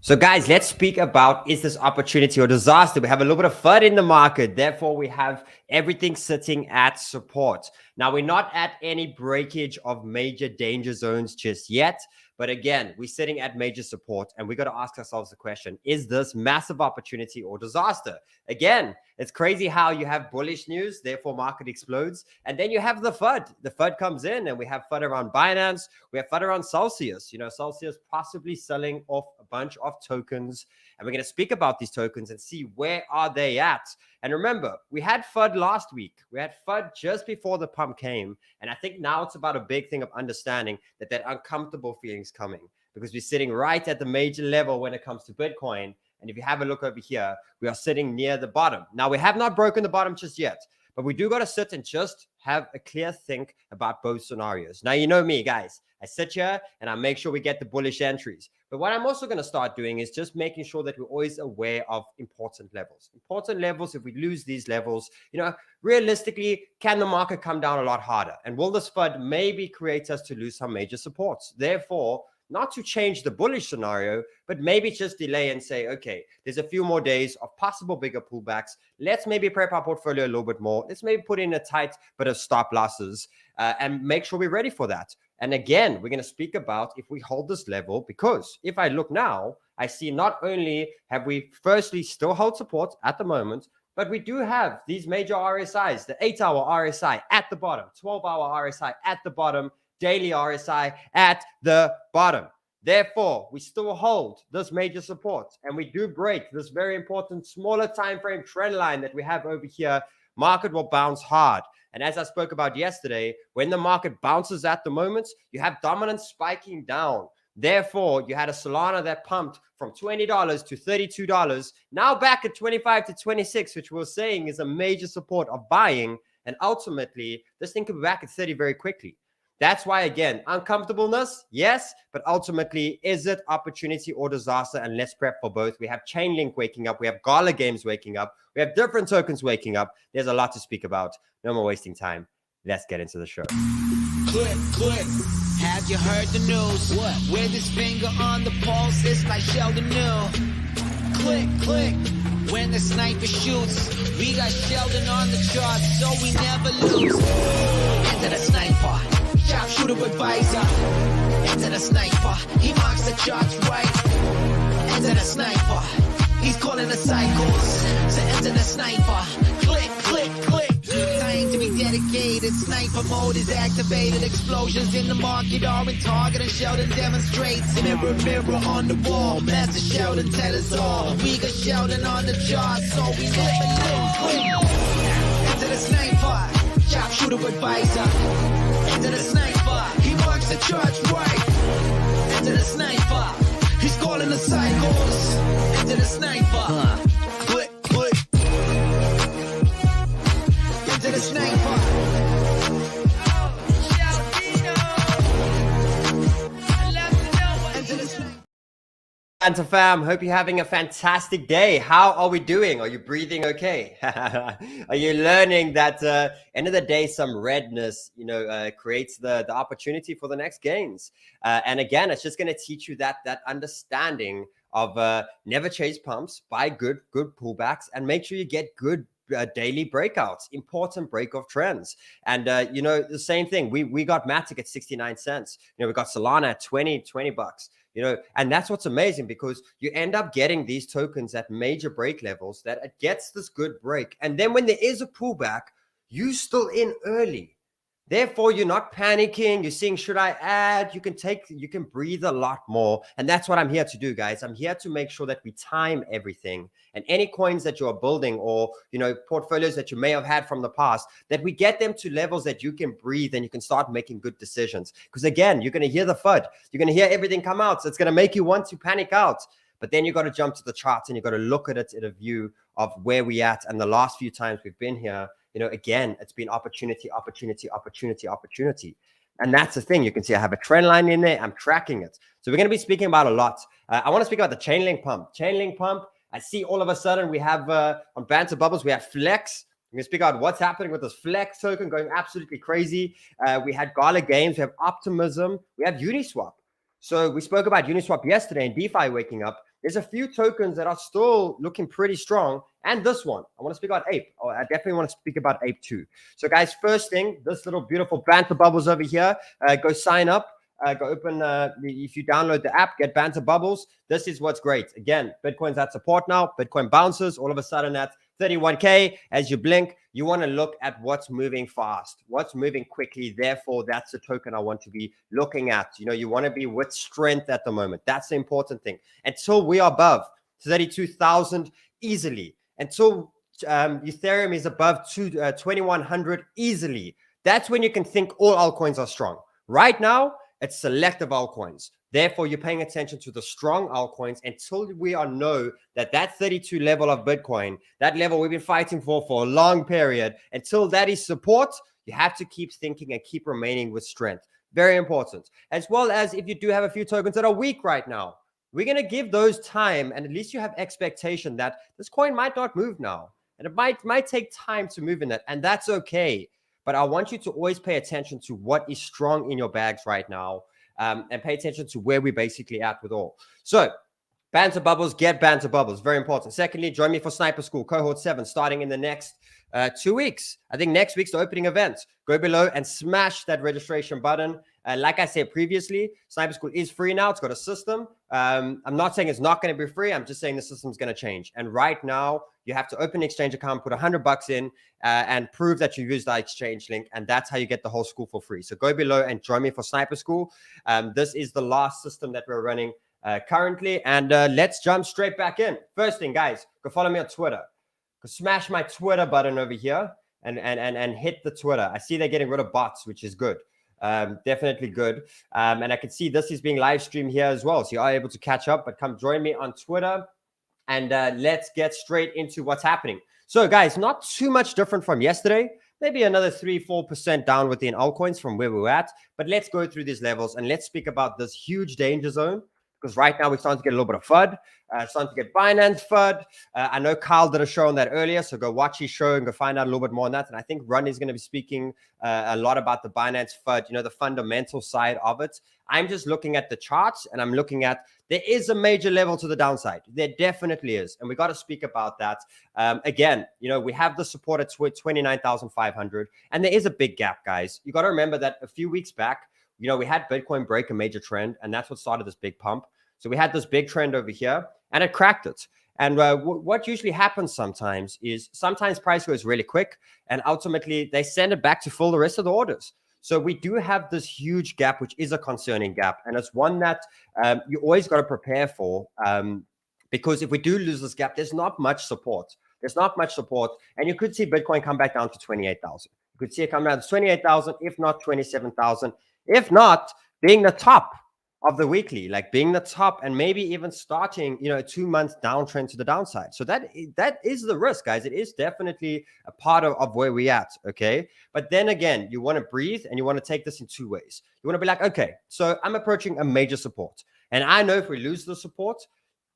So guys, let's speak about, is this opportunity or disaster? We have a little bit of FUD in the market. Therefore, we have everything sitting at support. Now, we're not at any breakage of major danger zones just yet. But again, we're sitting at major support and we got to ask ourselves the question, is this massive opportunity or disaster? Again, it's crazy how you have bullish news, therefore market explodes. And then you have the FUD. The FUD comes in and we have FUD around Binance. We have FUD around Celsius. You know, Celsius possibly selling off a bunch of tokens. And we're going to speak about these tokens and see where are they at. And remember, we had FUD last week. We had FUD just before the pump came. And I think now it's about a big thing of understanding that uncomfortable feeling is coming, because we're sitting right at the major level when it comes to Bitcoin. And if you have a look over here, we are sitting near the bottom. Now, we have not broken the bottom just yet, but we do got to sit and just have a clear think about both scenarios. Now, you know me, guys. I sit here and I make sure we get the bullish entries. But what I'm also going to start doing is just making sure that we're always aware of important levels. Important levels, if we lose these levels, you know, realistically, can the market come down a lot harder? And will this FUD maybe create us to lose some major supports? Therefore, not to change the bullish scenario, but maybe just delay and say, okay, there's a few more days of possible bigger pullbacks. Let's maybe prep our portfolio a little bit more. Let's maybe put in a tight bit of stop losses and make sure we're ready for that. And again, we're going to speak about if we hold this level, because if I look now, I see not only have we firstly still hold support at the moment, but we do have these major RSIs, the 8-hour RSI at the bottom, 12-hour RSI at the bottom, daily RSI at the bottom. Therefore, we still hold this major support and we do break this very important smaller time frame trend line that we have over here. Market will bounce hard. And as I spoke about yesterday, when the market bounces at the moment, you have dominance spiking down. Therefore, you had a Solana that pumped from $20 to $32, now back at 25 to 26, which we're saying is a major support of buying. And ultimately, this thing could be back at 30 very quickly. That's why, again, uncomfortableness, yes, but ultimately, is it opportunity or disaster? And let's prep for both. We have Chainlink waking up. We have Gala Games waking up. We have different tokens waking up. There's a lot to speak about. No more wasting time. Let's get into the show. Click, click. Have you heard the news? What? With his finger on the pulse, it's like Sheldon knew. Click, click. When the sniper shoots, we got Sheldon on the charts, so we never lose. Enter the sniper. Sharpshooter advisor. Enter the sniper. He marks the charts right. Enter the sniper. He's calling the cycles. So enter the sniper. Click, click, click. Time to be dedicated. Sniper mode is activated. Explosions in the market are in target, and Sheldon demonstrates. Mirror, mirror on the wall. Master Sheldon tell us all. We got Sheldon on the charts, so we never lose. Enter the sniper. Sharpshooter advisor. Enter the sniper, he marks the charts right. Enter the sniper, he's calling the cycles. Enter the sniper, click, click. Enter the sniper. Banter fam, hope you're having a fantastic day. How are we doing? Are you breathing okay? Are you learning that end of the day, some redness, creates the opportunity for the next gains? And again, it's just going to teach you that understanding of never chase pumps, buy good pullbacks, and make sure you get good daily breakouts, important break of trends. And the same thing, we got MATIC at 69 cents. We got Solana at 20 bucks. And that's what's amazing, because you end up getting these tokens at major break levels that it gets this good break. And then when there is a pullback, you still in early. Therefore, you're not panicking. You're seeing, should I add? You can breathe a lot more. And that's what I'm here to do, guys. I'm here to make sure that we time everything, and any coins that you are building, or, portfolios that you may have had from the past, that we get them to levels that you can breathe and you can start making good decisions. Because again, you're going to hear the FUD. You're going to hear everything come out. So it's going to make you want to panic out. But then you got to jump to the charts and you got to look at it in a view of where we at. And the last few times we've been here, again, it's been opportunity, opportunity, opportunity, opportunity. And that's the thing. You can see I have a trend line in there. I'm tracking it. So we're going to be speaking about a lot. I want to speak about the Chainlink pump. Chainlink pump, I see all of a sudden we have on Banter Bubbles, we have Flex. We're going to speak about what's happening with this Flex token going absolutely crazy. We had Gala Games. We have Optimism. We have Uniswap. So we spoke about Uniswap yesterday and DeFi waking up. there's a few tokens that are still looking pretty strong. And this one, I want to speak about 𝗏𝗡. Oh, I definitely want to speak about 𝗏𝗡 too. So guys, first thing, this little beautiful Banter Bubbles over here, go sign up. Go open, if you download the app, get Banter Bubbles. This is what's great. Again, Bitcoin's at support now. Bitcoin bounces all of a sudden at 31K. As you blink, you want to look at what's moving fast, what's moving quickly. Therefore, that's the token I want to be looking at. You know, you want to be with strength at the moment. That's the important thing. Until we are above 32,000 easily, until Ethereum is above 2,100 easily, that's when you can think all altcoins are strong. Right now, it's selective altcoins. Therefore, you're paying attention to the strong altcoins until we know that 32 level of Bitcoin, that level we've been fighting for a long period, until that is support, you have to keep thinking and keep remaining with strength. Very important. As well as if you do have a few tokens that are weak right now, we're going to give those time, and at least you have expectation that this coin might not move now. And it might take time to move in it, and that's okay. But I want you to always pay attention to what is strong in your bags right now, and pay attention to where we're basically at with all. So, Banter Bubbles, get Banter Bubbles. Very important. Secondly, join me for Sniper School, Cohort 7, starting in the next 2 weeks. I think next week's the opening event. Go below and smash that registration button. Like I said previously, Sniper School is free now. It's got a system. I'm not saying it's not going to be free. I'm just saying the system's going to change. And right now, you have to open an exchange account, put $100 in, and prove that you used the exchange link. And that's how you get the whole school for free. So go below and join me for Sniper School. This is the last system that we're running currently. And let's jump straight back in. First thing, guys, go follow me on Twitter. Go smash my Twitter button over here and hit the Twitter. I see they're getting rid of bots, which is good. Definitely good. And I can see this is being live streamed here as well. So you are able to catch up, but come join me on Twitter. And let's get straight into what's happening. So, guys, not too much different from yesterday. Maybe another 3-4% down within altcoins from where we were at. But let's go through these levels and let's speak about this huge danger zone. Because right now we're starting to get a little bit of FUD. Starting to get Binance FUD. I know Carl did a show on that earlier, so go watch his show and go find out a little bit more on that. And I think Run is going to be speaking a lot about the Binance FUD, you know, the fundamental side of it. I'm just looking at the charts and I'm looking at there is a major level to the downside. There definitely is. And we got to speak about that. Again, you know, we have the support at 29,500 and there is a big gap, guys. You got to remember that a few weeks back, you know, we had Bitcoin break a major trend and that's what started this big pump. So we had this big trend over here and it cracked it. And what usually happens sometimes is sometimes price goes really quick and ultimately they send it back to fill the rest of the orders. So we do have this huge gap, which is a concerning gap. And it's one that you always got to prepare for because if we do lose this gap, there's not much support. There's not much support. And you could see Bitcoin come back down to 28,000. You could see it come down to 28,000, if not 27,000. If not, being the top of the weekly, like being the top and maybe even starting, you know, a 2-month downtrend to the downside. So that is the risk, guys. It is definitely a part of where we're at, okay? But then again, you want to breathe and you want to take this in 2 ways. You want to be like, okay, so I'm approaching a major support. And I know if we lose the support,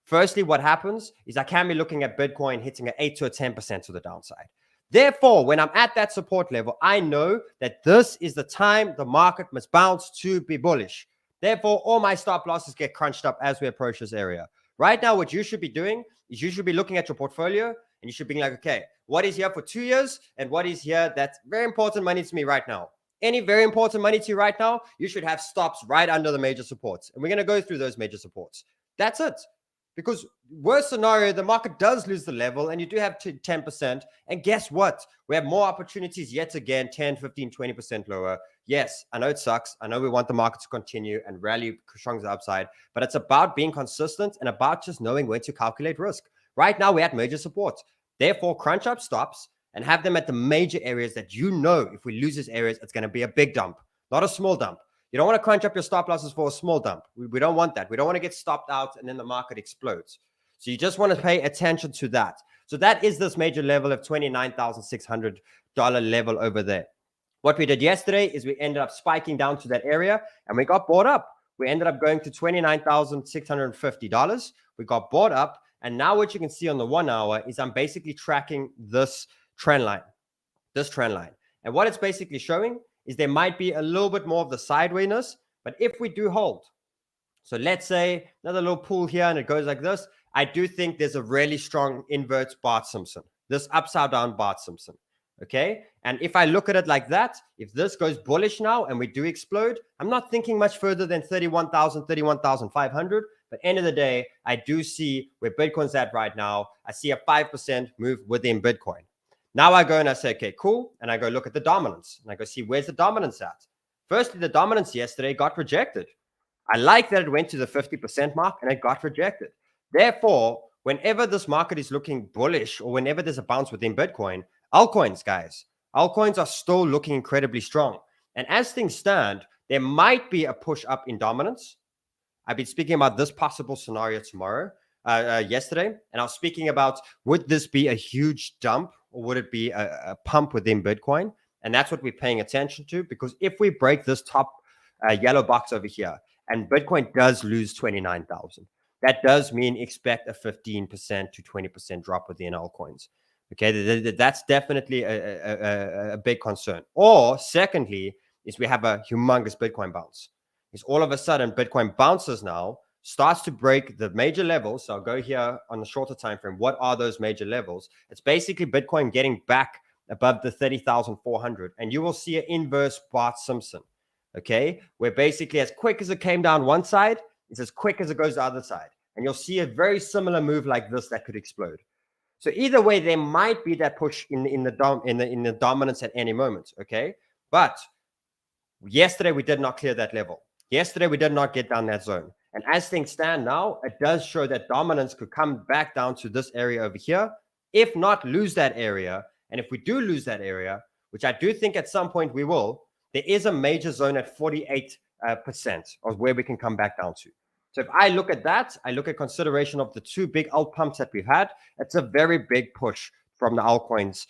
firstly, what happens is I can be looking at Bitcoin hitting an 8 to a 10% to the downside. Therefore, when I'm at that support level, I know that this is the time the market must bounce to be bullish. Therefore, all my stop losses get crunched up as we approach this area. Right now, what you should be doing is you should be looking at your portfolio and you should be like, okay, what is here for 2 years and what is here that's very important money to me right now? Any very important money to you right now, you should have stops right under the major supports. And we're going to go through those major supports. That's it. Because worst scenario, the market does lose the level and you do have 10%. And guess what? We have more opportunities yet again, 10, 15, 20% lower. Yes, I know it sucks. I know we want the market to continue and rally strong to the upside, but it's about being consistent and about just knowing when to calculate risk. Right now, we're at major support. Therefore, crunch up stops and have them at the major areas that you know if we lose these areas, it's going to be a big dump, not a small dump. You don't want to crunch up your stop losses for a small dump. We don't want that. We don't want to get stopped out and then the market explodes. So you just want to pay attention to that. So that is this major level of $29,600 level over there. What we did yesterday is we ended up spiking down to that area and we got bought up. We ended up going to $29,650. We got bought up. And now what you can see on the 1 hour is I'm basically tracking this trend line. And what it's basically showing is there might be a little bit more of the sidewayness, but if we do hold, so let's say another little pull here and it goes like this, I do think there's a really strong inverse 𝗵𝗊𝗏, this upside down 𝗵𝗊𝗏. Okay. And if I look at it like that, if this goes bullish now and we do explode, I'm not thinking much further than 31,000, 31,500. But end of the day, I do see where Bitcoin's at right now. I see a 5% move within Bitcoin. Now I go and I say, okay, cool. And I go look at the dominance and I go see where's the dominance at. Firstly, the dominance yesterday got rejected. I like that it went to the 50% mark and it got rejected. Therefore, whenever this market is looking bullish or whenever there's a bounce within Bitcoin, altcoins, guys, altcoins are still looking incredibly strong. And as things stand, there might be a push up in dominance. I've been speaking about this possible scenario yesterday, and I was speaking about, would this be a huge dump or would it be a pump within Bitcoin? And that's what we're paying attention to, because if we break this top yellow box over here and Bitcoin does lose 29,000, that does mean expect a 15% to 20% drop within altcoins. Okay, that's definitely a big concern. Or secondly, is we have a humongous Bitcoin bounce. Is all of a sudden Bitcoin bounces now, starts to break the major levels. So I'll go here on the shorter time frame. What are those major levels? It's basically Bitcoin getting back above the 30,400, and you will see an inverse 𝗵𝗊𝗏. Okay, where basically as quick as it came down one side, it's as quick as it goes the other side, and you'll see a very similar move like this that could explode. So either way, there might be that push in the dominance at any moment. Okay, but yesterday we did not clear that level. Yesterday we did not get down that zone, and as things stand now, it does show that dominance could come back down to this area over here, if not lose that area. And if we do lose that area, which I do think at some point we will, there is a major zone at 48% of where we can come back down to. So if I look at that, I look at consideration of the two big alt pumps that we've had. It's a very big push from the altcoins.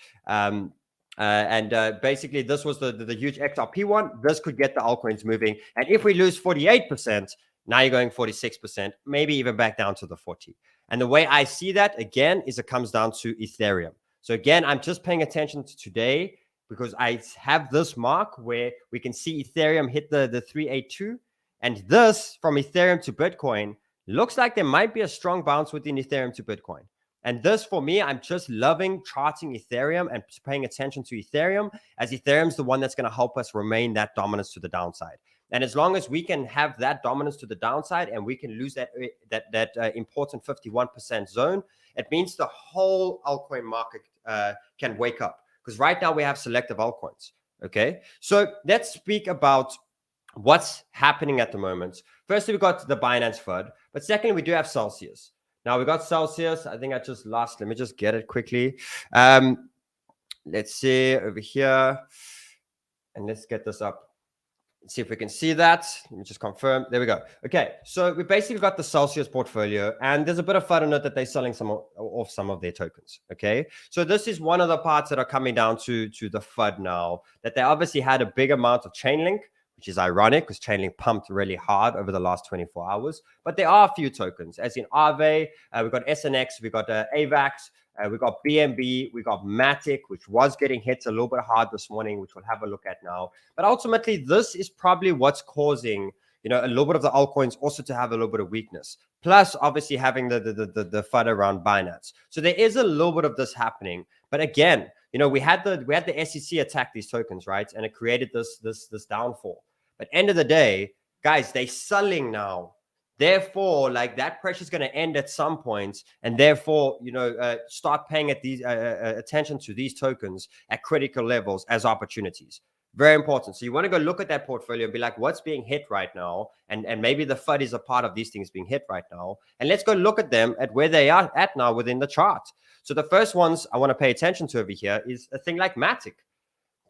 Basically, this was the huge XRP one. This could get the altcoins moving. And if we lose 48%, now you're going 46%, maybe even back down to the 40. And the way I see that, again, is it comes down to Ethereum. So again, I'm just paying attention to today because I have this mark where we can see Ethereum hit the 382. And this from Ethereum to Bitcoin looks like there might be a strong bounce within Ethereum to Bitcoin. And this, for me, I'm just loving charting Ethereum and paying attention to Ethereum, as Ethereum's the one that's going to help us remain that dominance to the downside. And as long as we can have that dominance to the downside and we can lose that important 51% zone, it means the whole altcoin market can wake up. Because right now we have selective altcoins. Okay, so let's speak about what's happening at the moment. Firstly, we got the Binance FUD, but secondly, we do have Celsius. Now we got Celsius. I think I just lost. Let me just get it quickly. Let's see over here, and let's get this up. Let's see if we can see that. Let me just confirm. There we go. Okay, so we basically got the Celsius portfolio, and there's a bit of FUD in it that they're selling off some of their tokens. Okay, so this is one of the parts that are coming down to the FUD now, that they obviously had a big amount of Chainlink, which is ironic because Chainlink pumped really hard over the last 24 hours. But there are a few tokens, as in 𝗟𝗏𝗡, we've got SNX, we've got AVAX, we've got BNB, we've got MATIC, which was getting hit a little bit hard this morning, which we'll have a look at now. But ultimately, this is probably what's causing, a little bit of the altcoins also to have a little bit of weakness. Plus, obviously, having the FUD around Binance. So there is a little bit of this happening. But again, we had the SEC attack these tokens, right? And it created this downfall. But end of the day, guys, they're selling now. Therefore, like, that pressure is going to end at some point, and therefore, start paying attention to these tokens at critical levels as opportunities. Very important. So you want to go look at that portfolio and be like, what's being hit right now? And maybe the FUD is a part of these things being hit right now. And let's go look at them at where they are at now within the chart. So the first ones I want to pay attention to over here is a thing like MATIC.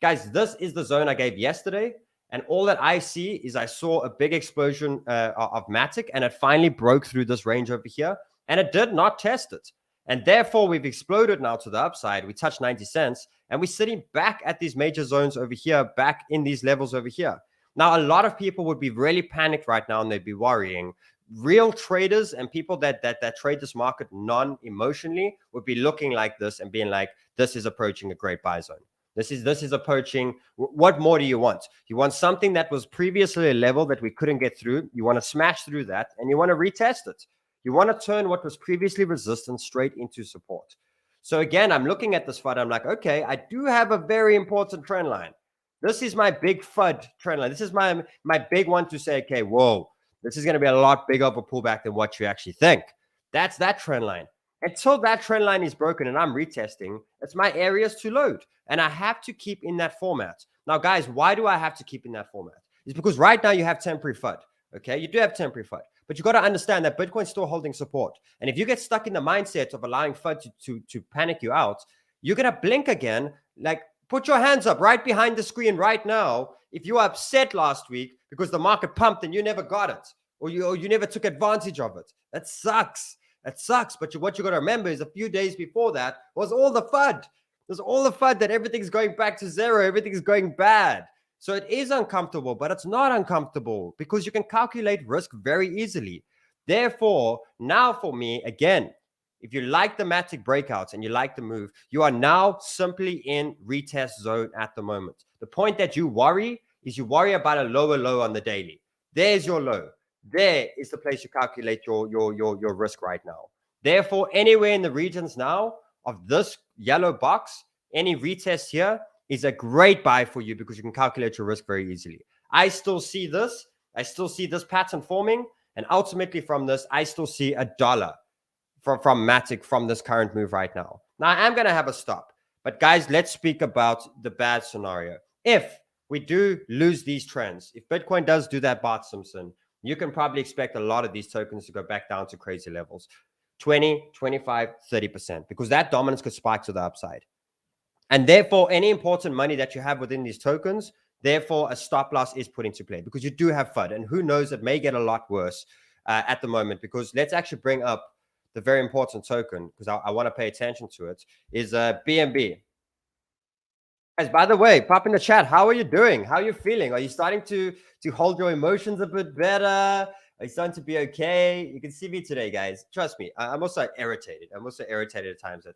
Guys, this is the zone I gave yesterday. And all that I see is I saw a big explosion of MATIC, and it finally broke through this range over here, and it did not test it. And therefore, we've exploded now to the upside. We touched 90 cents, and we're sitting back at these major zones over here, back in these levels over here. Now, a lot of people would be really panicked right now, and they'd be worrying. Real traders and people that trade this market non-emotionally would be looking like this and being like, this is approaching a great buy zone. This is approaching. What more do you want? You want something that was previously a level that we couldn't get through. You want to smash through that, and you want to retest it. You want to turn what was previously resistance straight into support. So again, I'm looking at this FUD. I'm like, okay, I do have a very important trend line. This is my big FUD trend line. This is my big one to say, okay, whoa, this is going to be a lot bigger of a pullback than what you actually think. That's that trend line. Until that trend line is broken and I'm retesting, it's my areas to load. And I have to keep in that format. Now, guys, why do I have to keep in that format? It's because right now you have temporary FUD. Okay, you do have temporary FUD. But you got to understand that Bitcoin's still holding support. And if you get stuck in the mindset of allowing FUD to panic you out, you're going to blink again. Like, put your hands up right behind the screen right now if you were upset last week because the market pumped and you never got it, or you never took advantage of it. That sucks. That sucks. But what you got to remember is a few days before that was all the FUD. There's all the FUD that everything's going back to zero. Everything's going bad. So it is uncomfortable, but it's not uncomfortable because you can calculate risk very easily. Therefore, now for me, again, if you like the MATIC breakouts and you like the move, you are now simply in retest zone at the moment. The point that you worry is you worry about a lower low on the daily. There's your low. There is the place you calculate your risk right now. Therefore, anywhere in the regions now of this yellow box, any retest here is a great buy for you because you can calculate your risk very easily. I still see this. I still see this pattern forming. And ultimately from this, I still see $1 from MATIC from this current move right now. Now, I'm going to have a stop. But guys, let's speak about the bad scenario. If we do lose these trends, if Bitcoin does do that 𝗵𝗵𝗫𝗀, you can probably expect a lot of these tokens to go back down to crazy levels. 20, 25, 30%. Because that dominance could spike to the upside. And therefore, any important money that you have within these tokens, therefore, a stop loss is put into play because you do have FUD. And who knows, it may get a lot worse at the moment because let's actually bring up the very important token because I want to pay attention to it, is BNB. Guys, by the way, pop in the chat. How are you doing? How are you feeling? Are you starting to hold your emotions a bit better? Are you starting to be okay? You can see me today, guys. Trust me, I'm also irritated. I'm also irritated at times that...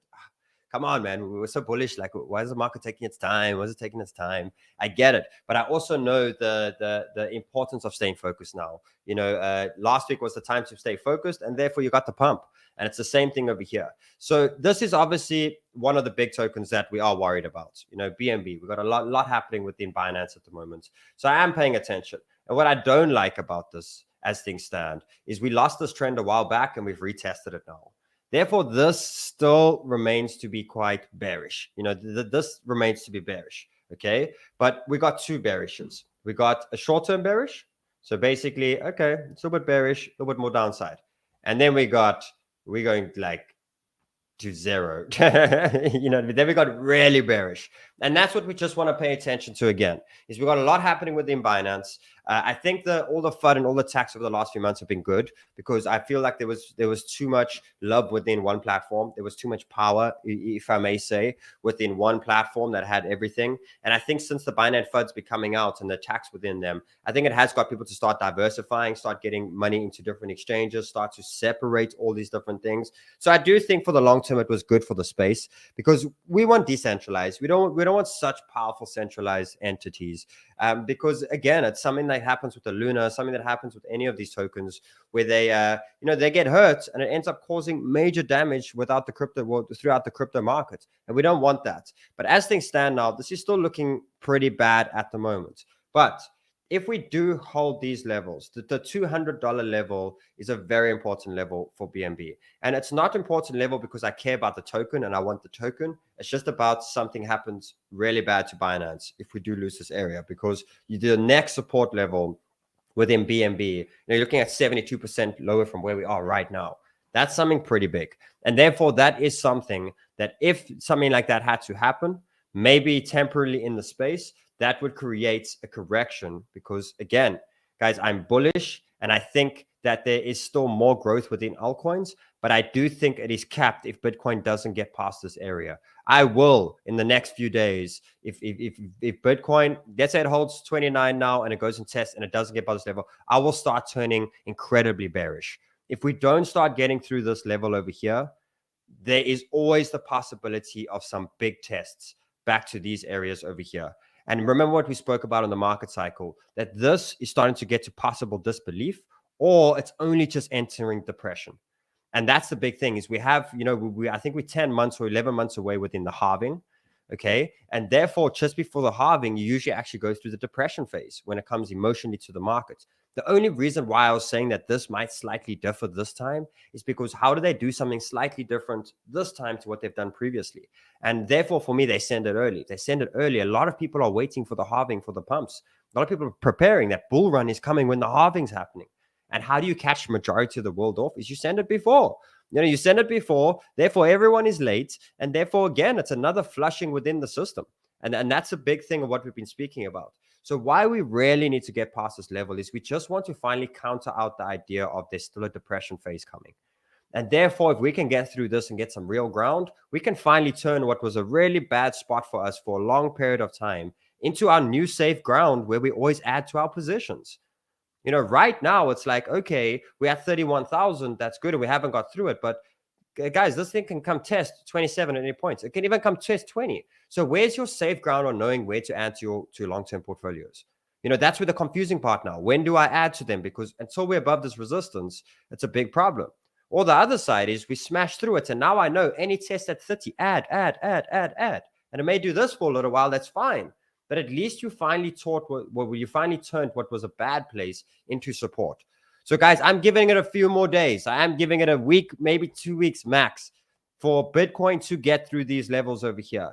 come on, man. We were so bullish. Like, why is the market taking its time? Why is it taking its time? I get it. But I also know the importance of staying focused now. You know, last week was the time to stay focused, and therefore you got the pump. And it's the same thing over here. So this is obviously one of the big tokens that we are worried about. You know, BNB. We've got a lot happening within Binance at the moment. So I am paying attention. And what I don't like about this, as things stand, is we lost this trend a while back, and we've retested it now. Therefore, this still remains to be quite bearish. You know, this remains to be bearish, okay? But we got two bearishes. We got a short-term bearish. So basically, okay, it's a little bit bearish, a little bit more downside. And then we're going like to zero. You know, then we got really bearish. And that's what we just want to pay attention to again, is we got a lot happening within Binance. I think all the FUD and all the attacks over the last few months have been good because I feel like there was too much love within one platform. There was too much power, if I may say, within one platform that had everything. And I think since the Binance FUD's been coming out and the attacks within them, I think it has got people to start diversifying, start getting money into different exchanges, start to separate all these different things. So I do think for the long term, it was good for the space because we want decentralized. We don't want such powerful centralized entities because again, it's something that happens with the Luna, something that happens with any of these tokens where they, you know, they get hurt and it ends up causing major damage throughout the crypto market. And we don't want that. But as things stand now, this is still looking pretty bad at the moment. But if we do hold these levels, the $200 level is a very important level for BNB. And it's not important level because I care about the token and I want the token. It's just about something happens really bad to Binance if we do lose this area, because the next support level within BNB, you're looking at 72% lower from where we are right now. That's something pretty big. And therefore, that is something that if something like that had to happen, maybe temporarily in the space, that would create a correction because, again, guys, I'm bullish and I think that there is still more growth within altcoins, but I do think it is capped if Bitcoin doesn't get past this area. I will, in the next few days, if Bitcoin, let's say it holds 29 now and it goes and tests and it doesn't get past this level, I will start turning incredibly bearish. If we don't start getting through this level over here, there is always the possibility of some big tests back to these areas over here. And remember what we spoke about on the market cycle, that this is starting to get to possible disbelief, or it's only just entering depression. And that's the big thing is we have, you know, I think we're 10 months or 11 months away within the halving. Okay. And therefore, just before the halving, you usually actually go through the depression phase when it comes emotionally to the market. The only reason why I was saying that this might slightly differ this time is because how do they do something slightly different this time to what they've done previously? And therefore, for me, they send it early. They send it early. A lot of people are waiting for the halving for the pumps. A lot of people are preparing. That bull run is coming when the halving's happening. And how do you catch majority of the world off? Is you send it before. You know, you send it before. Therefore, everyone is late. And therefore, again, it's another flushing within the system. And that's a big thing of what we've been speaking about. So why we really need to get past this level is we just want to finally counter out the idea of there's still a depression phase coming. And therefore, if we can get through this and get some real ground, we can finally turn what was a really bad spot for us for a long period of time into our new safe ground where we always add to our positions. You know, right now it's like, okay, we're at 31,000. That's good. And we haven't got through it. But guys, this thing can come test 27 at any point. It can even come test 20. So where's your safe ground on knowing where to add to your long-term portfolios? You know, that's where the confusing part now. When do I add to them? Because until we're above this resistance, it's a big problem. Or the other side is we smash through it. And now I know any test at 30, add. And it may do this for a little while. That's fine. But at least you finally you finally turned what was a bad place into support. So guys, I'm giving it a few more days. I am giving it a week, maybe 2 weeks max for Bitcoin to get through these levels over here.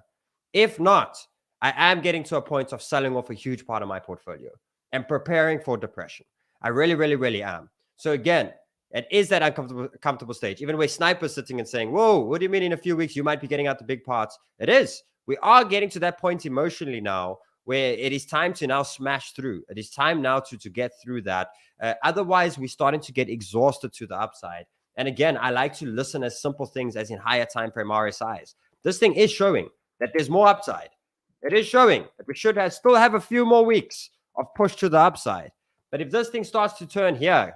If not, I am getting to a point of selling off a huge part of my portfolio and preparing for depression. I really, really, really am. So again, it is that uncomfortable stage. Even where Sniper's sitting and saying, whoa, what do you mean in a few weeks you might be getting out the big parts? It is. We are getting to that point emotionally now where it is time to now smash through. It is time now to get through that. Otherwise, we're starting to get exhausted to the upside. And again, I like to listen as simple things as in higher time frame RSIs. This thing is showing that there's more upside. It is showing that we should still have a few more weeks of push to the upside. But if this thing starts to turn here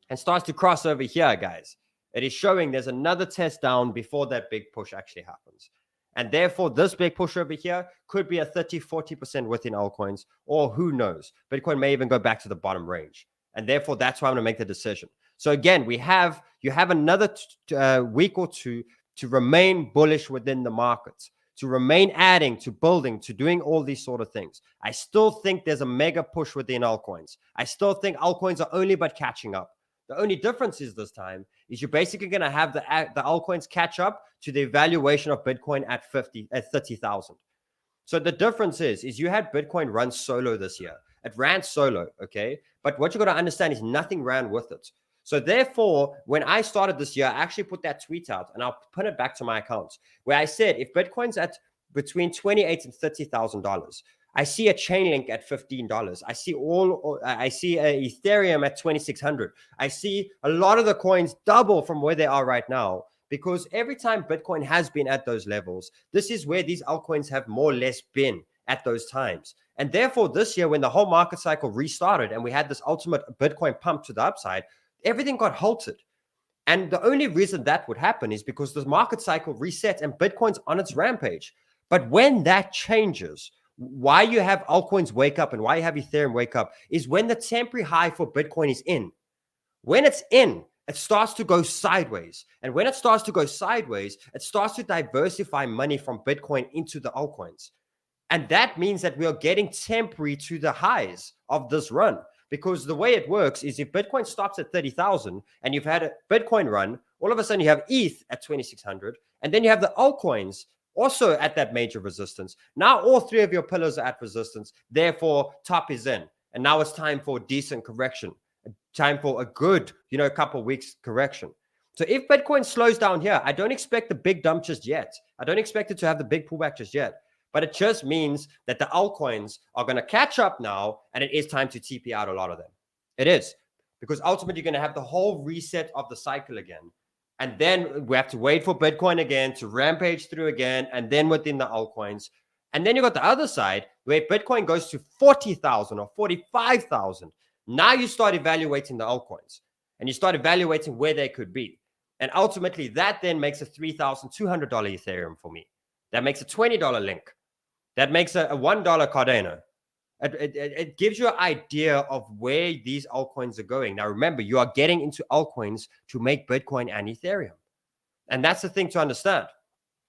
and starts to cross over here, guys, it is showing there's another test down before that big push actually happens. And therefore, this big push over here could be a 30-40% within altcoins, or who knows? Bitcoin may even go back to the bottom range. And therefore, that's why I'm going to make the decision. So again, you have another week or two to remain bullish within the markets, to remain adding, to building, to doing all these sort of things. I still think there's a mega push within altcoins. I still think altcoins are only but catching up. The only difference is this time is you're basically going to have the altcoins catch up to the evaluation of Bitcoin at 30,000. So the difference is you had Bitcoin run solo this year. It ran solo, okay? But what you got to understand is nothing ran with it. So therefore, when I started this year, I actually put that tweet out and I'll put it back to my account where I said, if Bitcoin's at between $28,000 and $30,000, I see a chain link at $15. I see a Ethereum at 2,600. I see a lot of the coins double from where they are right now, because every time Bitcoin has been at those levels, this is where these altcoins have more or less been at those times. And therefore, this year, when the whole market cycle restarted and we had this ultimate Bitcoin pump to the upside, everything got halted. And the only reason that would happen is because the market cycle reset and Bitcoin's on its rampage. But when that changes, why you have altcoins wake up and why you have Ethereum wake up is when the temporary high for Bitcoin is in. When it's in, it starts to go sideways. And when it starts to go sideways, it starts to diversify money from Bitcoin into the altcoins. And that means that we are getting temporary to the highs of this run. Because the way it works is if Bitcoin stops at 30,000 and you've had a Bitcoin run, all of a sudden you have ETH at 2,600, and then you have the altcoins also at that major resistance. Now all three of your pillars are at resistance. Therefore, top is in. And now it's time for a decent correction. Time for a good, couple of weeks correction. So if Bitcoin slows down here, I don't expect the big dump just yet. I don't expect it to have the big pullback just yet. But it just means that the altcoins are going to catch up now, and it is time to TP out a lot of them. It is. Because ultimately, you're going to have the whole reset of the cycle again. And then we have to wait for Bitcoin again to rampage through again, and then within the altcoins. And then you got the other side, where Bitcoin goes to 40,000 or 45,000. Now you start evaluating the altcoins, and you start evaluating where they could be. And ultimately, that then makes a $3,200 Ethereum for me. That makes a $20 link. That makes a $1 Cardano, It gives you an idea of where these altcoins are going. Now, remember, you are getting into altcoins to make Bitcoin and Ethereum. And that's the thing to understand.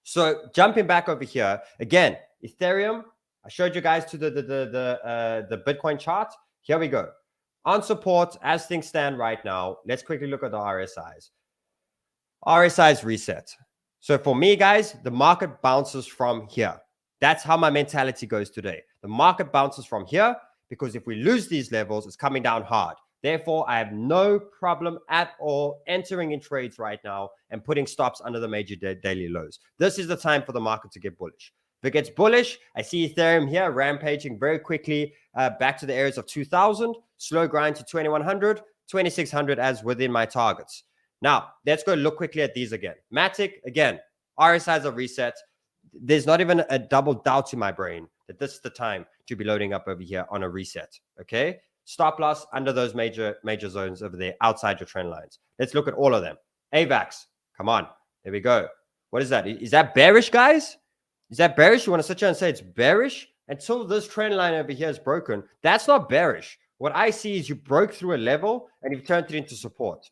So jumping back over here, again, Ethereum, I showed you guys to the Bitcoin chart. Here we go. On support, as things stand right now, let's quickly look at the RSIs. RSIs reset. So for me, guys, the market bounces from here. That's how my mentality goes today. The market bounces from here because if we lose these levels, it's coming down hard. Therefore, I have no problem at all entering in trades right now and putting stops under the major daily lows. This is the time for the market to get bullish. If it gets bullish, I see Ethereum here rampaging very quickly back to the areas of 2,000, slow grind to 2,100, 2,600 as within my targets. Now, let's go look quickly at these again. MATIC, again, RSIs are reset. There's not even a double doubt in my brain that this is the time to be loading up over here on a reset, okay? Stop loss under those major zones over there outside your trend lines. Let's look at all of them. AVAX, come on. There we go. What is that? Is that bearish, guys? Is that bearish? You want to sit here and say it's bearish? Until this trend line over here is broken, that's not bearish. What I see is you broke through a level and you've turned it into support.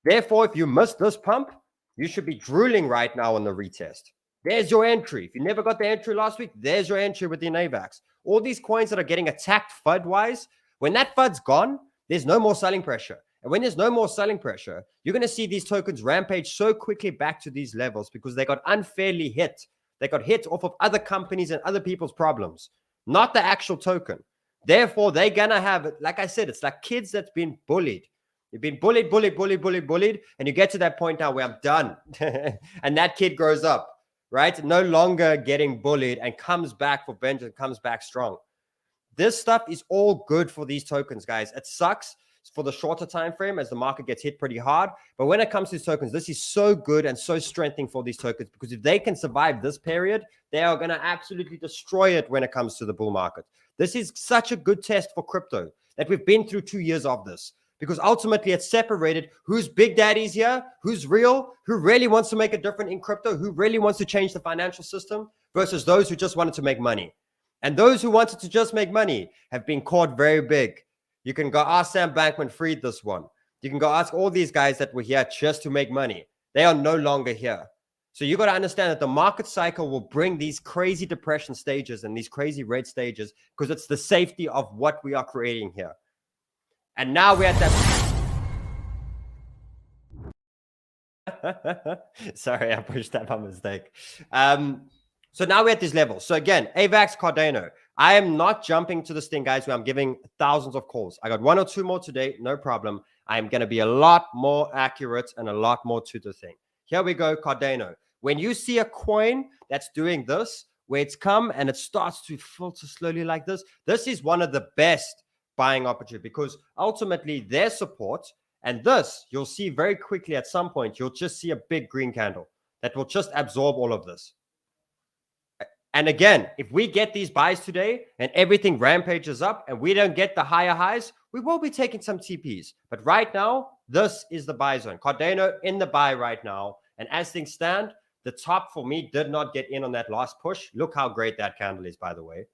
Therefore, if you missed this pump, you should be drooling right now on the retest. There's your entry. If you never got the entry last week, there's your entry within AVAX. All these coins that are getting attacked FUD-wise, when that FUD's gone, there's no more selling pressure. And when there's no more selling pressure, you're going to see these tokens rampage so quickly back to these levels because they got unfairly hit. They got hit off of other companies and other people's problems, not the actual token. Therefore, they're going to have, like I said, it's like kids that's been bullied. You've been bullied, and you get to that point now where I'm done. And that kid grows up, right? No longer getting bullied and comes back for vengeance, comes back strong. This stuff is all good for these tokens, guys. It sucks for the shorter time frame as the market gets hit pretty hard. But when it comes to these tokens, this is so good and so strengthening for these tokens because if they can survive this period, they are going to absolutely destroy it when it comes to the bull market. This is such a good test for crypto that we've been through 2 years of this because ultimately it's separated who's big daddies here, who's real, who really wants to make a difference in crypto, who really wants to change the financial system versus those who just wanted to make money. And those who wanted to just make money have been caught very big. You can go ask Sam Bankman-Fried this one. You can go ask all these guys that were here just to make money. They are no longer here. So you got to understand that the market cycle will bring these crazy depression stages and these crazy red stages because it's the safety of what we are creating here. And now we're at that. Sorry, I pushed that by mistake. So now we're at these levels. So again, AVAX, Cardano. I am not jumping to this thing, guys, where I'm giving thousands of calls. I got 1 or 2 more today, no problem. I'm going to be a lot more accurate and a lot more to the thing. Here we go, Cardano. When you see a coin that's doing this, where it's come and it starts to filter slowly like this, this is one of the best buying opportunity because ultimately their support and this, you'll see very quickly at some point, you'll just see a big green candle that will just absorb all of this. And again, if we get these buys today and everything rampages up and we don't get the higher highs, we will be taking some TPs. But right now, this is the buy zone. Cardano in the buy right now. And as things stand, the top for me did not get in on that last push. Look how great that candle is, by the way.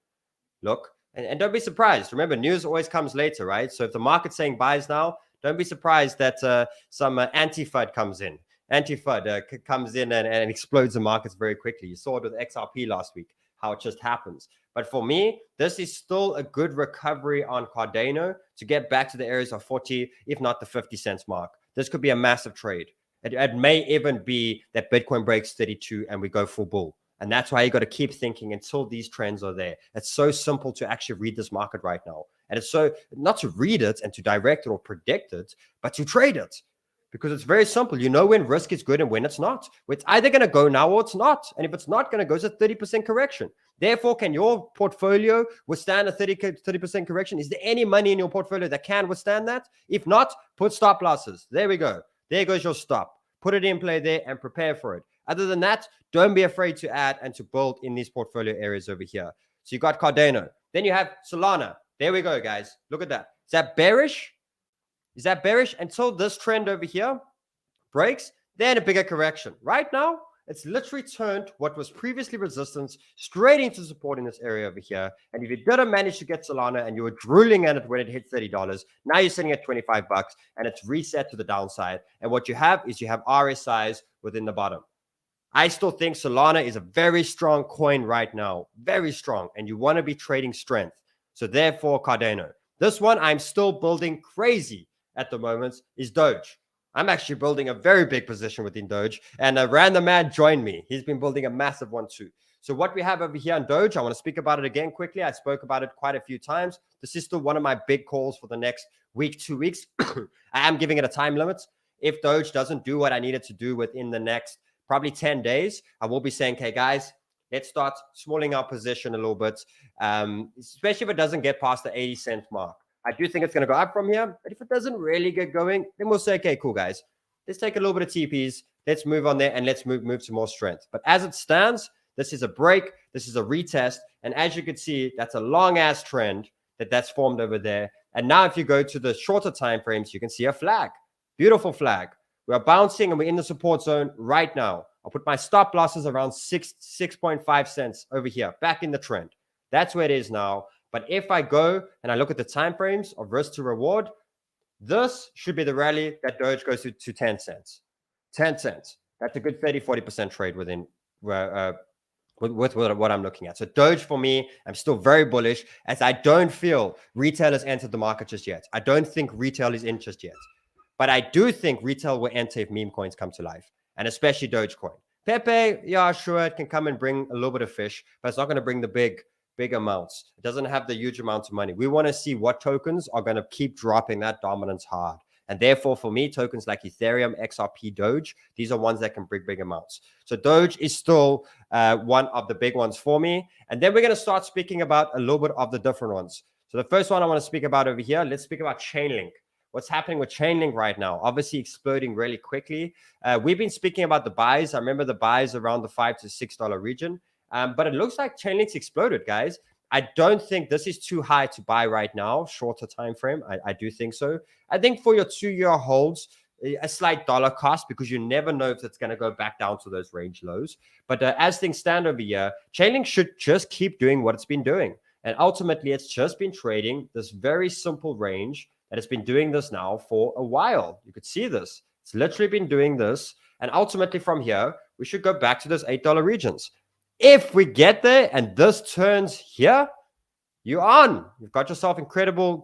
Look. And don't be surprised. Remember, news always comes later, right? So if the market's saying buys now, don't be surprised that some anti-FUD comes in. Anti-FUD comes in and explodes the markets very quickly. You saw it with XRP last week, how it just happens. But for me, this is still a good recovery on Cardano to get back to the areas of 40, if not the 50 cents mark. This could be a massive trade. It may even be that Bitcoin breaks 32 and we go full bull. And that's why you got to keep thinking until these trends are there. It's so simple to actually read this market right now. And it's so, not to read it and to direct it or predict it, but to trade it. Because it's very simple. You know when risk is good and when it's not. It's either going to go now or it's not. And if it's not going to go, it's a 30% correction. Therefore, can your portfolio withstand a 30% correction? Is there any money in your portfolio that can withstand that? If not, put stop losses. There we go. There goes your stop. Put it in play there and prepare for it. Other than that, don't be afraid to add and to build in these portfolio areas over here. So you got Cardano. Then you have Solana. There we go, guys. Look at that. Is that bearish? Is that bearish? Until this trend over here breaks, then a bigger correction. Right now, It's literally turned what was previously resistance straight into support in this area over here. And if you didn't manage to get Solana and you were drooling at it when it hit $30, now you're sitting at $25 and it's reset to the downside. And what you have is you have RSIs within the bottom. I still think Solana is a very strong coin right now, very strong, and you want to be trading strength. So therefore, Cardano. This one I'm still building crazy at the moment is Doge. I'm actually building a very big position within Doge, and a random man joined me. He's been building a massive one too. So what we have over here on Doge, I want to speak about it again quickly. I spoke about it quite a few times. This is still one of my big calls for the next week, 2 weeks. I am giving it a time limit. If Doge doesn't do what I need it to do within the next probably 10 days, I will be saying, okay, guys, let's start smalling our position a little bit, especially if it doesn't get past the 80-cent mark. I do think it's going to go up from here, but if it doesn't really get going, then we'll say, okay, cool, guys. Let's take a little bit of TPs. Let's move on there and let's move to more strength. But as it stands, this is a break. This is a retest. And as you can see, that's a long-ass trend that's formed over there. And now if you go to the shorter time frames, you can see a flag. Beautiful flag. We are bouncing and we're in the support zone right now. I'll put my stop losses around 6.5 cents over here, back in the trend. That's where it is now. But if I go and I look at the time frames of risk to reward, this should be the rally that Doge goes to 10 cents. 10 cents. That's a good 30-40% trade within with what I'm looking at. So Doge for me, I'm still very bullish, as I don't feel retail has entered the market just yet. I don't think retail is in just yet. But I do think retail will enter if meme coins come to life, and especially Dogecoin. Pepe, yeah, sure, it can come and bring a little bit of fish, but it's not going to bring the big amounts. It doesn't have the huge amounts of money. We want to see what tokens are going to keep dropping that dominance hard. And therefore, for me, tokens like Ethereum, XRP, Doge, these are ones that can bring big amounts. So Doge is still one of the big ones for me. And then we're going to start speaking about a little bit of the different ones. So the first one I want to speak about over here, let's speak about Chainlink. What's happening with Chainlink right now? Obviously exploding really quickly. We've been speaking about the buys. I remember the buys around the $5 to $6 region. But it looks like Chainlink's exploded, guys. I don't think this is too high to buy right now, shorter time frame. I do think so. I think for your 2-year holds, a slight dollar cost, because you never know if it's going to go back down to those range lows. But as things stand over here, Chainlink should just keep doing what it's been doing. And ultimately, it's just been trading this very simple range that has been doing this now for a while. You could see this. It's literally been doing this. And ultimately from here, we should go back to those $8 regions. If we get there and this turns here, you're on. You've got yourself incredible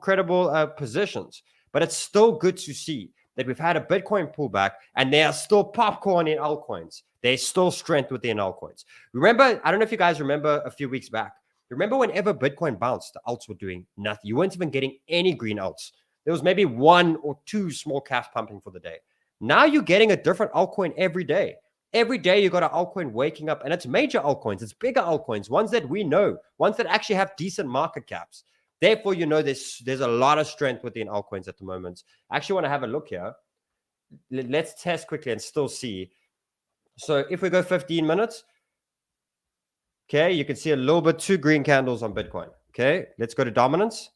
positions. But it's still good to see that we've had a Bitcoin pullback and there are still popcorn in altcoins. There's still strength within altcoins. Remember, I don't know if you guys remember a few weeks back. Remember whenever Bitcoin bounced, the alts were doing nothing. You weren't even getting any green alts. There was maybe 1 or 2 small caps pumping for the day. Now you're getting a different altcoin every day. Every day you got an altcoin waking up, and it's major altcoins. It's bigger altcoins, ones that we know, ones that actually have decent market caps. Therefore, you know, there's a lot of strength within altcoins at the moment. I actually want to have a look here. Let's test quickly and still see. So if we go 15 minutes, okay, you can see a little bit 2 green candles on Bitcoin. Okay, let's go to dominance.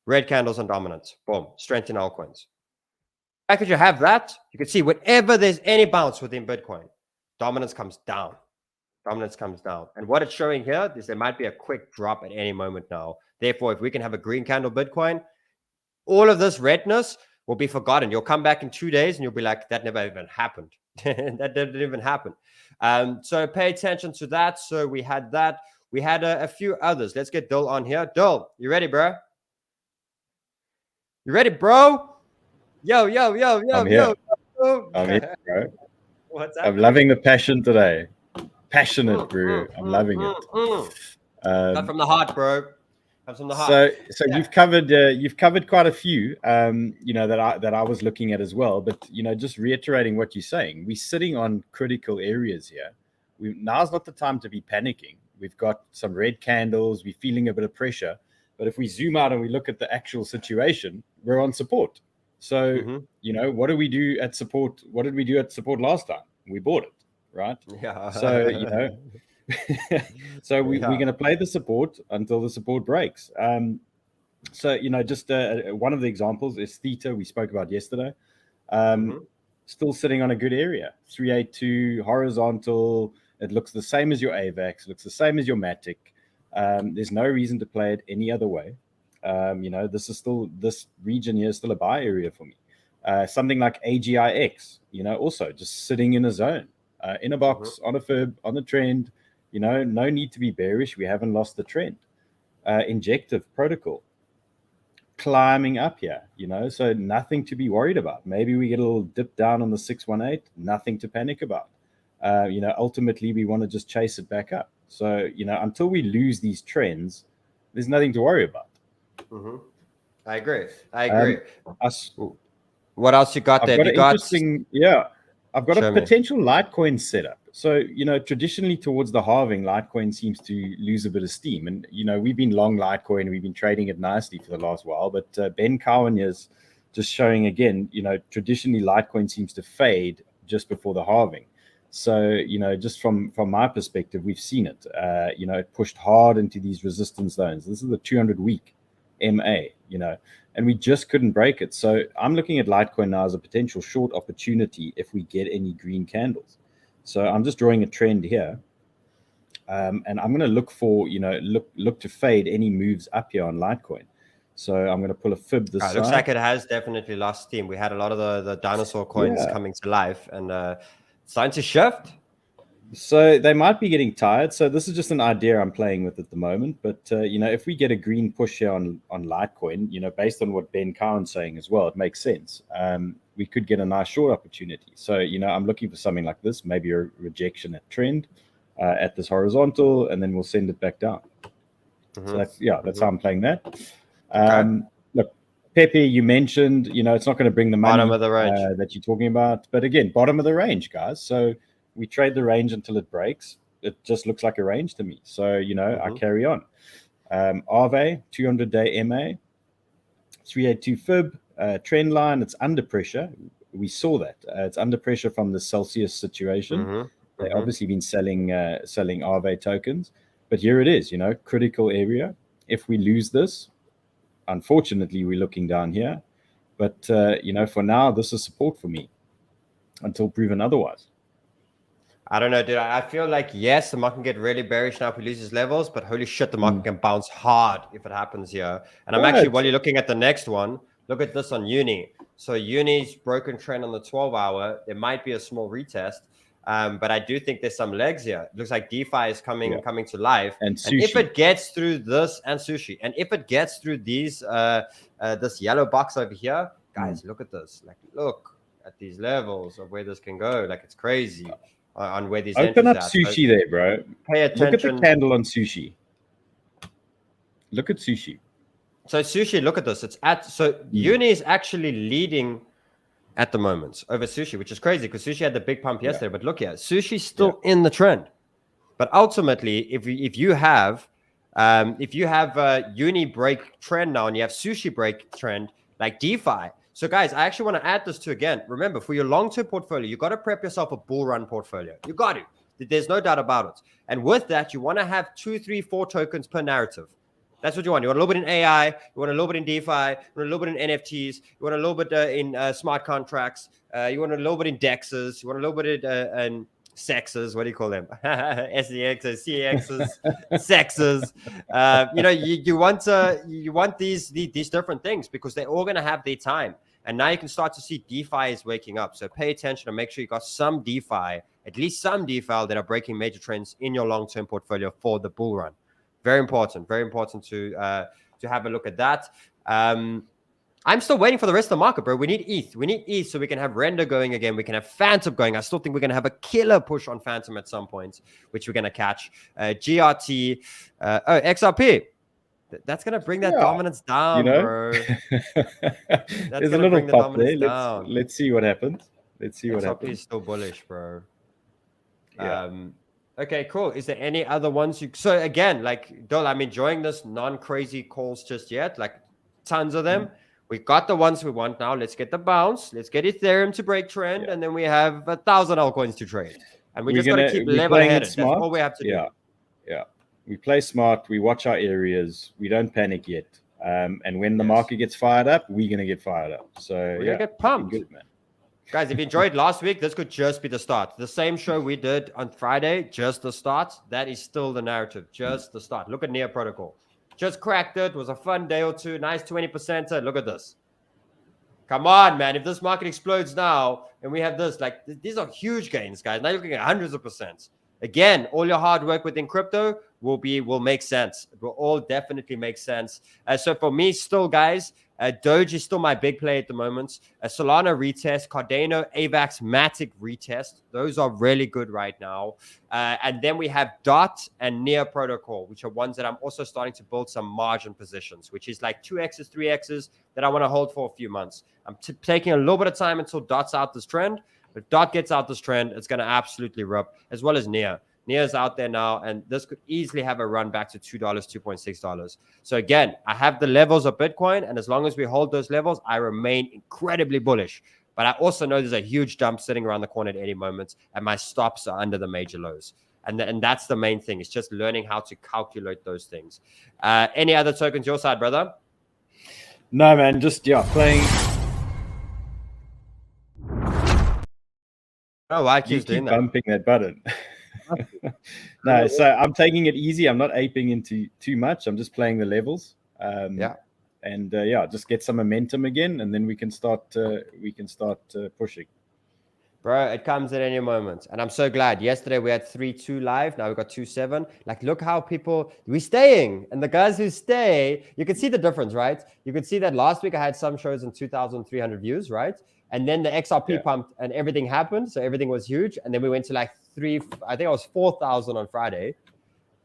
Red candles on dominance. Boom, strength in altcoins. The fact that you have that, you can see whenever there's any bounce within Bitcoin, dominance comes down. Dominance comes down. And what it's showing here is there might be a quick drop at any moment now. Therefore, if we can have a green candle Bitcoin, all of this redness will be forgotten. You'll come back in 2 days and you'll be like, that never even happened. That didn't even happen. So pay attention to that. So we had that. We had a few others. Let's get Dill on here. Dill, you ready, bro? You ready, bro? Yo. I'm here, bro. What's up? I'm loving the passion today. Passionate, bro. I'm loving it. Come from the heart, bro. Comes from the heart. So yeah. You've covered quite a few, that I was looking at as well. But just reiterating what you're saying, we're sitting on critical areas here. Now's not the time to be panicking. We've got some red candles. We're feeling a bit of pressure. But if we zoom out and we look at the actual situation, we're on support. So, what do we do at support? What did we do at support last time? We bought it, right? Yeah. So, we're going to play the support until the support breaks. So, just one of the examples is Theta we spoke about yesterday. still sitting on a good area. 382 horizontal. It looks the same as your AVAX. It looks the same as your MATIC. There's no reason to play it any other way. This region here is still a buy area for me. Something like AGIX, also just sitting in a zone, in a box, on a fib, on the trend. No need to be bearish. We haven't lost the trend. Injective protocol climbing up here, so nothing to be worried about. Maybe we get a little dip down on the 618, nothing to panic about. Ultimately we want to just chase it back up. So, until we lose these trends, there's nothing to worry about. I agree. What else you got there? I've got a potential Litecoin setup. So, traditionally towards the halving, Litecoin seems to lose a bit of steam. And, we've been long Litecoin. We've been trading it nicely for the last while. But Ben Cowan is just showing again, traditionally Litecoin seems to fade just before the halving. So, just from my perspective, we've seen it. It pushed hard into these resistance zones. This is the 200-week MA, and we just couldn't break it. So I'm looking at Litecoin now as a potential short opportunity if we get any green candles. So I'm just drawing a trend here, and I'm going to look for, look to fade any moves up here on Litecoin. So I'm going to pull a fib this side. Looks like it has definitely lost steam. We had a lot of the dinosaur coins coming to life, and it's time to shift. So they might be getting tired. So this is just an idea I'm playing with at the moment. But, if we get a green push here on Litecoin, based on what Ben Cowan's saying as well, it makes sense. We could get a nice short opportunity. So, I'm looking for something like this, maybe a rejection at trend at this horizontal, and then we'll send it back down. So that's how I'm playing that. Look, 𝗵𝗵𝗄, you mentioned, it's not going to bring the money bottom of the range that you're talking about. But again, bottom of the range, guys. So we trade the range until it breaks. It just looks like a range to me. So, I carry on. 𝗬𝗏, 200-day MA, 382 fib, trend line. It's under pressure. We saw that. It's under pressure from the Celsius situation. They've obviously been selling 𝗬𝗏 tokens. But here it is, critical area. If we lose this, unfortunately, we're looking down here. But, for now, this is support for me until proven otherwise. I don't know, dude. I feel like, yes, the market can get really bearish now if we lose these levels, but holy shit, the market can bounce hard if it happens here. And I'm actually, while you're looking at the next one, look at this on Uni. So Uni's broken trend on the 12-hour. There might be a small retest, but I do think there's some legs here. It looks like DeFi is coming to life. And if it gets through this, and sushi, and if it gets through these, this yellow box over here, guys, look at this. Like, look at these levels of where this can go. Like, it's crazy. On where these open up 𝗖𝗍 there, bro. Pay attention. Look at the candle on 𝗖𝗍. Look at 𝗖𝗍. So 𝗖𝗍, look at this. It's at Uni is actually leading at the moment over 𝗖𝗍, which is crazy because 𝗖𝗍 had the big pump yesterday. But look here, 𝗖𝗍's still in the trend. But ultimately, if you have Uni break trend now and you have 𝗖𝗍 break trend like DeFi. So guys, I actually want to add this to, again, remember, for your long-term portfolio, you got to prep yourself a bull run portfolio. You got to. There's no doubt about it. And with that, you want to have 2, 3, 4 tokens per narrative. That's what you want. You want a little bit in AI. You want a little bit in DeFi. You want a little bit in NFTs. You want a little bit in smart contracts. You want a little bit in DEXs. You want a little bit in sexes. What do you call them? SEXs, CXs, sexes. You want these different things because they're all going to have their time. And now you can start to see DeFi is waking up. So pay attention and make sure you got some DeFi, at least some DeFi that are breaking major trends in your long-term portfolio for the bull run. Very important to have a look at that. I'm still waiting for the rest of the market, bro. We need ETH. We need ETH so we can have Render going again. We can have Phantom going. I still think we're going to have a killer push on Phantom at some point, which we're going to catch. GRT, XRP. That's going to bring that dominance down, bro. There's a little pop there. Let's see what happens. XRP is still bullish, bro. Okay, cool. Is there any other ones so again, like, Dol, I'm enjoying this non-crazy calls just yet, like tons of them. We got the ones we want now. Let's get the bounce. Let's get Ethereum to break trend, and then we have 1,000 altcoins to trade. And we just got to keep level-headed. That's all we have to do. Yeah. We play smart. We watch our areas. We don't panic yet. And when the market gets fired up, we're going to get fired up. So we're going to get pumped. Good, man. Guys, if you enjoyed last week, this could just be the start. The same show we did on Friday, just the start. That is still the narrative, just the start. Look at Near Protocol. Just cracked it. Was a fun day or two. Nice 20%. Look at this. Come on, man. If this market explodes now and we have this, like, these are huge gains, guys. Now you're looking at hundreds of percents. Again, all your hard work within crypto will make sense. It will all definitely make sense. So for me, still, guys, Doge is still my big play at the moment. Solana retest, Cardano, AVAX, MATIC retest. Those are really good right now. And then we have DOT and Near Protocol, which are ones that I'm also starting to build some margin positions, which is like 2x's, 3x's that I want to hold for a few months. I'm taking a little bit of time until DOT's out this trend. If DOT gets out this trend, it's going to absolutely rip, as well as Near. Near's out there now, and this could easily have a run back to $2, $2.6. So again, I have the levels of Bitcoin, and as long as we hold those levels, I remain incredibly bullish. But I also know there's a huge dump sitting around the corner at any moment, and my stops are under the major lows. And that's the main thing. It's just learning how to calculate those things. Any other tokens your side, brother? No, man, just, playing. Oh, why you keep bumping that button. No, so I'm taking it easy. I'm not aping into too much. I'm just playing the levels. And just get some momentum again, and then we can start pushing. Bro, it comes at any moment. And I'm so glad. Yesterday we had 3-2 live. Now we got 2-7. Like, look how we're staying. And the guys who stay, you can see the difference, right? You can see that last week I had some shows in 2,300 views, right? And then the XRP pumped and everything happened. So everything was huge. And then we went to like I think it was 4,000 on Friday.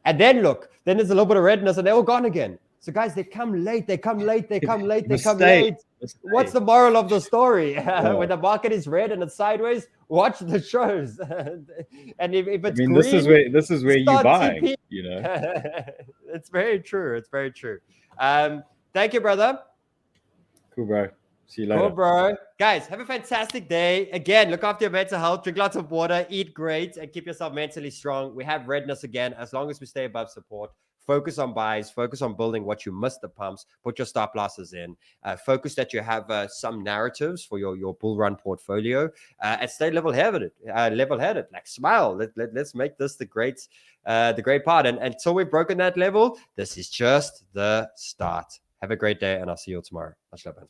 And then look, then there's a little bit of redness and they're all gone again. So guys, they come late. What's the moral of the story? When the market is red and it's sideways, watch the shows. And if it's green, this is where you buy, It's very true. It's very true. Thank you, brother. Cool, bro. See you later. Cool, bro. Guys, have a fantastic day. Again, look after your mental health, drink lots of water, eat great, and keep yourself mentally strong. We have redness again. As long as we stay above support, focus on buys, focus on building what you missed the pumps, put your stop losses in, focus that you have some narratives for your bull run portfolio, and stay level-headed. Like, smile. Let's make this the great part. And until we've broken that level, this is just the start. Have a great day, and I'll see you all tomorrow. Much love, man.